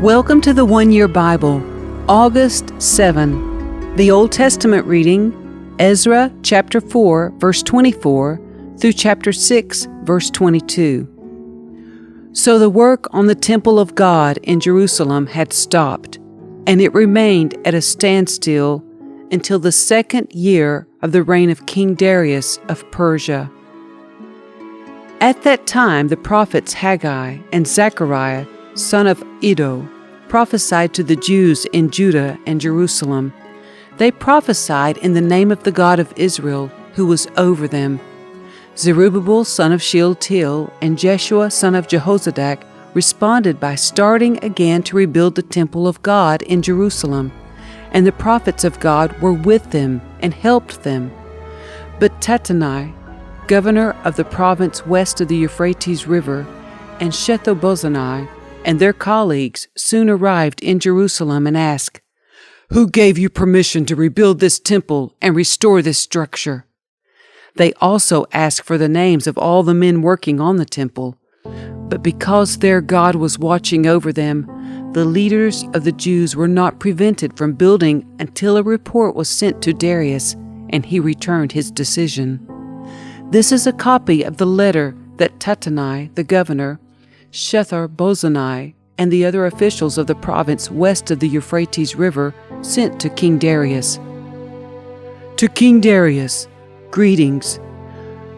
Welcome to the One Year Bible, August 7. The Old Testament reading, Ezra chapter 4, verse 24 through chapter 6, verse 22. So the work on the temple of God in Jerusalem had stopped, and it remained at a standstill until the second year of the reign of King Darius of Persia. At that time the prophets Haggai and Zechariah, son of Iddo, prophesied to the Jews in Judah and Jerusalem. They prophesied in the name of the God of Israel, who was over them. Zerubbabel, son of Shealtiel, and Jeshua, son of Jehozadak, responded by starting again to rebuild the temple of God in Jerusalem, and the prophets of God were with them and helped them. But Tattenai, governor of the province west of the Euphrates River, and Shethar-bozenai and their colleagues soon arrived in Jerusalem and asked, "Who gave you permission to rebuild this temple and restore this structure?" They also asked for the names of all the men working on the temple. But because their God was watching over them, the leaders of the Jews were not prevented from building until a report was sent to Darius, and he returned his decision. This is a copy of the letter that Tattenai, the governor, Shethar-bozenai, and the other officials of the province west of the Euphrates River sent to King Darius. To King Darius, greetings.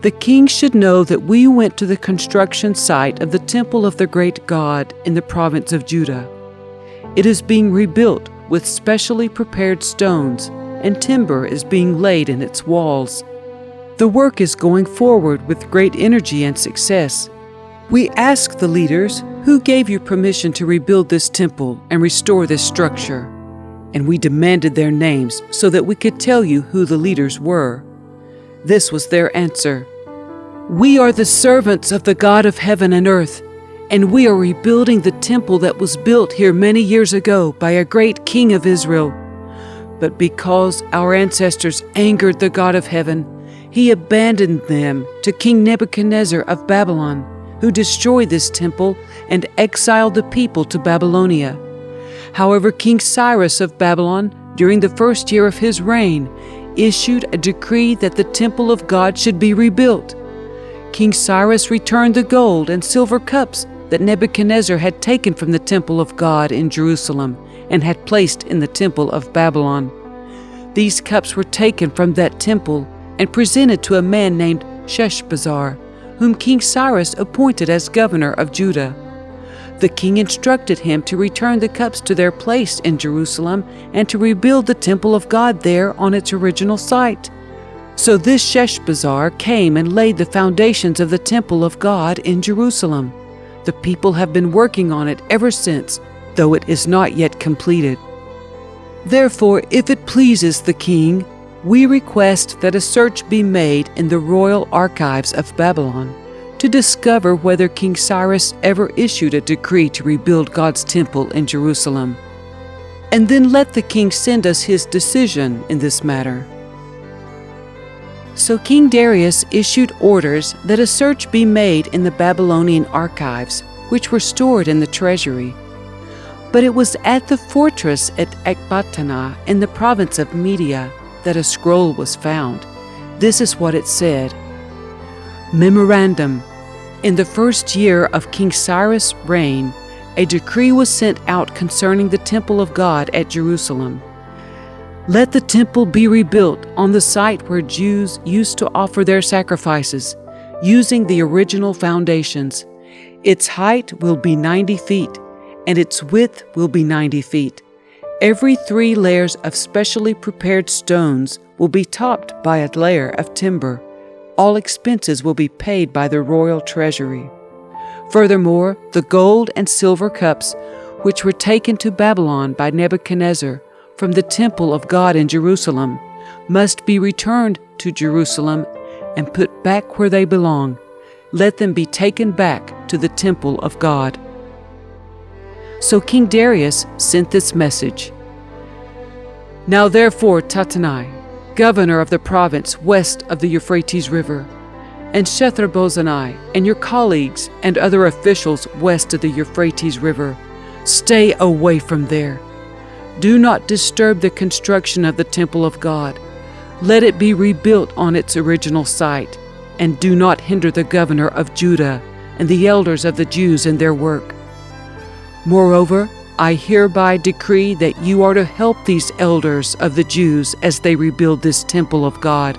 The king should know that we went to the construction site of the temple of the great God in the province of Judah. It is being rebuilt with specially prepared stones, and timber is being laid in its walls. The work is going forward with great energy and success. We asked the leaders, "Who gave you permission to rebuild this temple and restore this structure?" And we demanded their names so that we could tell you who the leaders were. This was their answer: "We are the servants of the God of heaven and earth, and we are rebuilding the temple that was built here many years ago by a great king of Israel. But because our ancestors angered the God of heaven, he abandoned them to King Nebuchadnezzar of Babylon, who destroyed this temple and exiled the people to Babylonia. However, King Cyrus of Babylon, during the first year of his reign, issued a decree that the temple of God should be rebuilt. King Cyrus returned the gold and silver cups that Nebuchadnezzar had taken from the temple of God in Jerusalem and had placed in the temple of Babylon. These cups were taken from that temple and presented to a man named Sheshbazzar, whom King Cyrus appointed as governor of Judah. The king instructed him to return the cups to their place in Jerusalem and to rebuild the temple of God there on its original site. So this Sheshbazzar came and laid the foundations of the temple of God in Jerusalem. The people have been working on it ever since, though it is not yet completed. Therefore, if it pleases the king, we request that a search be made in the royal archives of Babylon to discover whether King Cyrus ever issued a decree to rebuild God's temple in Jerusalem. And then let the king send us his decision in this matter." So King Darius issued orders that a search be made in the Babylonian archives, which were stored in the treasury. But it was at the fortress at Ecbatana in the province of Media that a scroll was found. This is what it said: Memorandum: in the first year of King Cyrus' reign, a decree was sent out concerning the temple of God at Jerusalem. Let the temple be rebuilt on the site where Jews used to offer their sacrifices, using the original foundations. Its height will be 90 feet, and its width will be 90 feet. Every 3 layers of specially prepared stones will be topped by a layer of timber. All expenses will be paid by the royal treasury. Furthermore, the gold and silver cups, which were taken to Babylon by Nebuchadnezzar from the temple of God in Jerusalem, must be returned to Jerusalem and put back where they belong. Let them be taken back to the temple of God. So King Darius sent this message: Now therefore, Tattenai, governor of the province west of the Euphrates River, and Shethar-bozenai and your colleagues and other officials west of the Euphrates River, Stay away from there. Do not disturb the construction of the temple of God. Let it be rebuilt on its original site, and do not hinder the governor of Judah and the elders of the Jews in their work. Moreover, I hereby decree that you are to help these elders of the Jews as they rebuild this temple of God.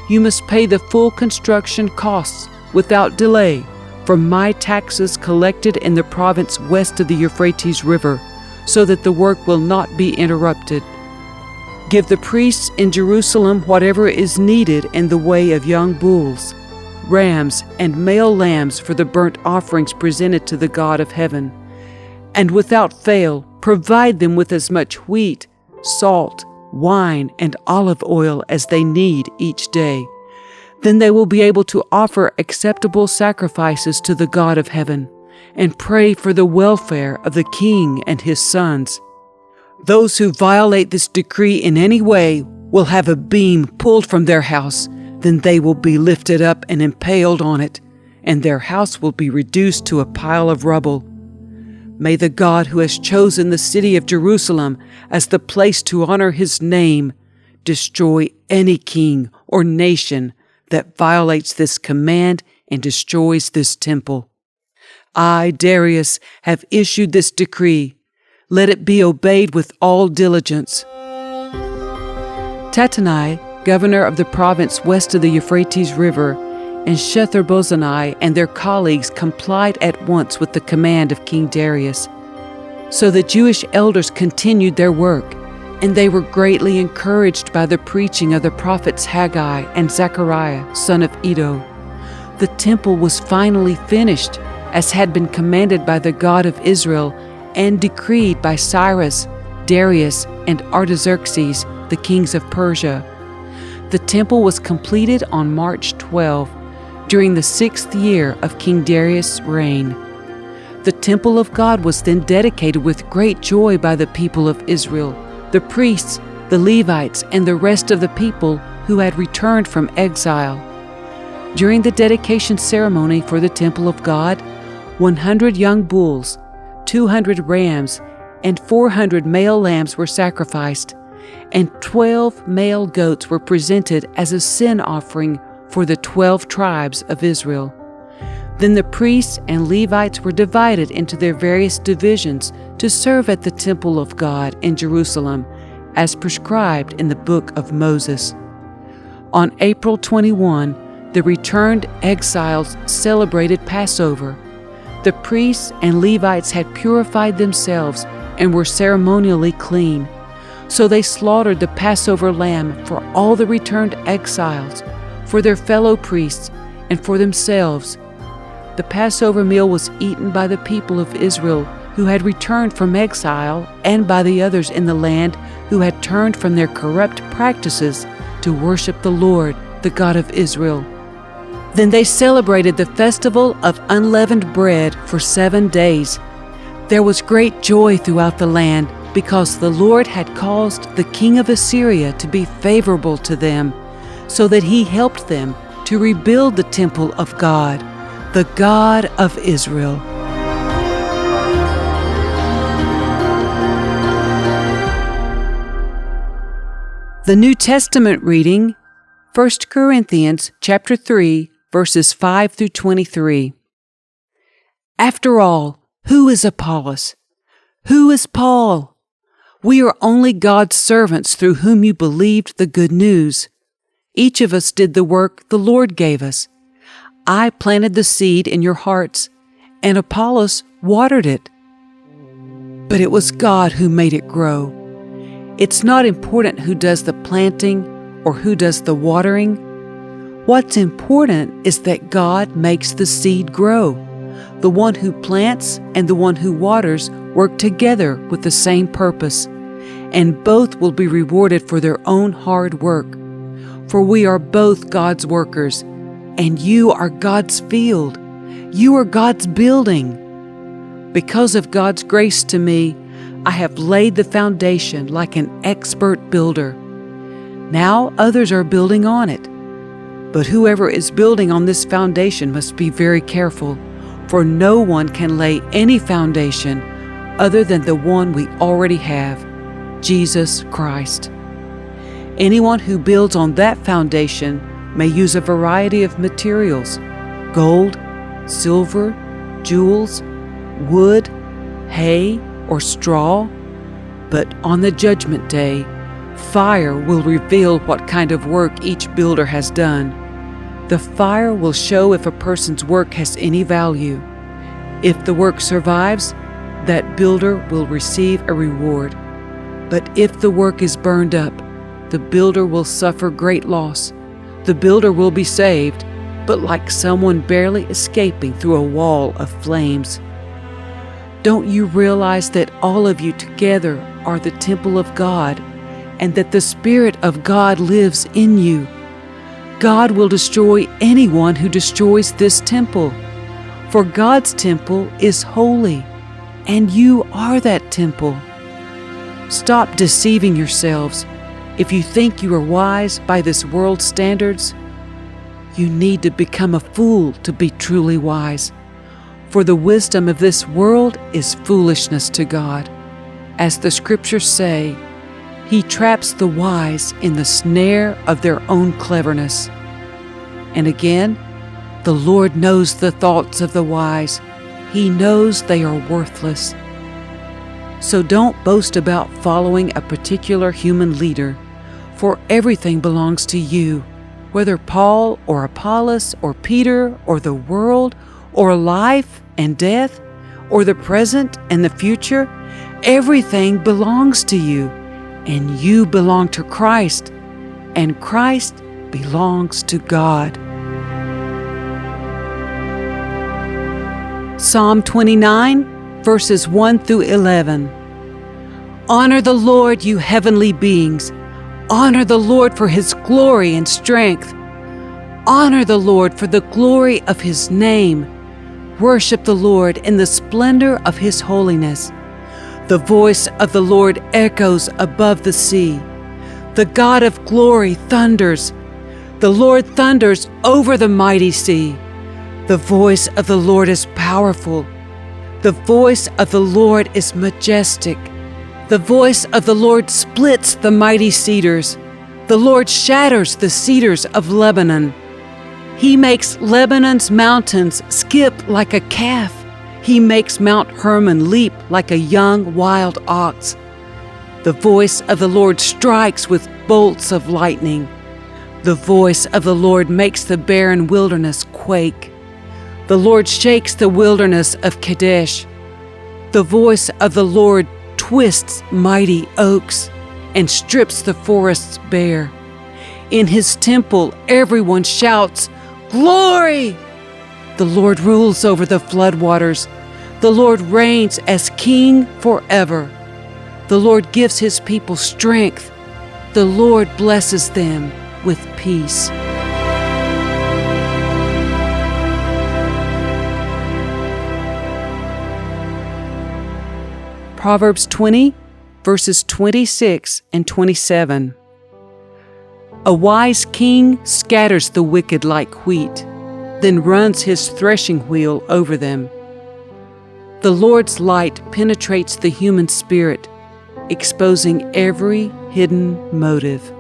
You must pay the full construction costs without delay from my taxes collected in the province west of the Euphrates River, so that the work will not be interrupted. Give the priests in Jerusalem whatever is needed in the way of young bulls, rams, and male lambs for the burnt offerings presented to the God of heaven. And without fail, provide them with as much wheat, salt, wine, and olive oil as they need each day. Then they will be able to offer acceptable sacrifices to the God of heaven and pray for the welfare of the king and his sons. Those who violate this decree in any way will have a beam pulled from their house. Then they will be lifted up and impaled on it, and their house will be reduced to a pile of rubble. May the God who has chosen the city of Jerusalem as the place to honor his name destroy any king or nation that violates this command and destroys this temple. I, Darius, have issued this decree. Let it be obeyed with all diligence. Tattenai, governor of the province west of the Euphrates River, and Shethar-bozenai and their colleagues complied at once with the command of King Darius. So the Jewish elders continued their work, and they were greatly encouraged by the preaching of the prophets Haggai and Zechariah, son of Iddo. The temple was finally finished, as had been commanded by the God of Israel and decreed by Cyrus, Darius, and Artaxerxes, the kings of Persia. The temple was completed on March 12, during the 6th year of King Darius' reign. The temple of God was then dedicated with great joy by the people of Israel, the priests, the Levites, and the rest of the people who had returned from exile. During the dedication ceremony for the temple of God, 100 young bulls, 200 rams, and 400 male lambs were sacrificed, and 12 male goats were presented as a sin offering for the 12 tribes of Israel. Then the priests and Levites were divided into their various divisions to serve at the temple of God in Jerusalem, as prescribed in the book of Moses. On April 21, the returned exiles celebrated Passover. The priests and Levites had purified themselves and were ceremonially clean. So they slaughtered the Passover lamb for all the returned exiles, for their fellow priests, and for themselves. The Passover meal was eaten by the people of Israel who had returned from exile, and by the others in the land who had turned from their corrupt practices to worship the Lord, the God of Israel. Then they celebrated the festival of unleavened bread for 7 days. There was great joy throughout the land, because the Lord had caused the king of Assyria to be favorable to them, so that he helped them to rebuild the temple of God, the God of Israel. The New Testament reading, 1 Corinthians chapter 3, verses 5 through 23. After all, who is Apollos? Who is Paul? We are only God's servants through whom you believed the good news. Each of us did the work the Lord gave us. I planted the seed in your hearts, and Apollos watered it. But it was God who made it grow. It's not important who does the planting or who does the watering. What's important is that God makes the seed grow. The one who plants and the one who waters work together with the same purpose, and both will be rewarded for their own hard work. For we are both God's workers, and you are God's field. You are God's building. Because of God's grace to me, I have laid the foundation like an expert builder. Now others are building on it. But whoever is building on this foundation must be very careful, for no one can lay any foundation other than the one we already have, Jesus Christ. Anyone who builds on that foundation may use a variety of materials: gold, silver, jewels, wood, hay, or straw. But on the judgment day, fire will reveal what kind of work each builder has done. The fire will show if a person's work has any value. If the work survives, that builder will receive a reward. But if the work is burned up, the builder will suffer great loss. The builder will be saved, but like someone barely escaping through a wall of flames. Don't you realize that all of you together are the temple of God, and that the Spirit of God lives in you? God will destroy anyone who destroys this temple, for God's temple is holy, and you are that temple. Stop deceiving yourselves. If you think you are wise by this world's standards, you need to become a fool to be truly wise. For the wisdom of this world is foolishness to God. As the Scriptures say, He traps the wise in the snare of their own cleverness. And again, the Lord knows the thoughts of the wise. He knows they are worthless. So don't boast about following a particular human leader, for everything belongs to you, whether Paul or Apollos or Peter or the world or life and death or the present and the future. Everything belongs to you, and you belong to Christ, and Christ belongs to God. Psalm 29, verses 1 through 11. Honor the Lord, you heavenly beings. Honor the Lord for His glory and strength. Honor the Lord for the glory of His name. Worship the Lord in the splendor of His holiness. The voice of the Lord echoes above the sea. The God of glory thunders. The Lord thunders over the mighty sea. The voice of the Lord is powerful. The voice of the Lord is majestic. The voice of the Lord splits the mighty cedars. The Lord shatters the cedars of Lebanon. He makes Lebanon's mountains skip like a calf. He makes Mount Hermon leap like a young wild ox. The voice of the Lord strikes with bolts of lightning. The voice of the Lord makes the barren wilderness quake. The Lord shakes the wilderness of Kadesh. The voice of the Lord twists mighty oaks and strips the forests bare. In His temple, everyone shouts, "Glory!" The Lord rules over the floodwaters. The Lord reigns as King forever. The Lord gives His people strength. The Lord blesses them with peace. Proverbs 20, verses 26 and 27. A wise king scatters the wicked like wheat, then runs his threshing wheel over them. The Lord's light penetrates the human spirit, exposing every hidden motive.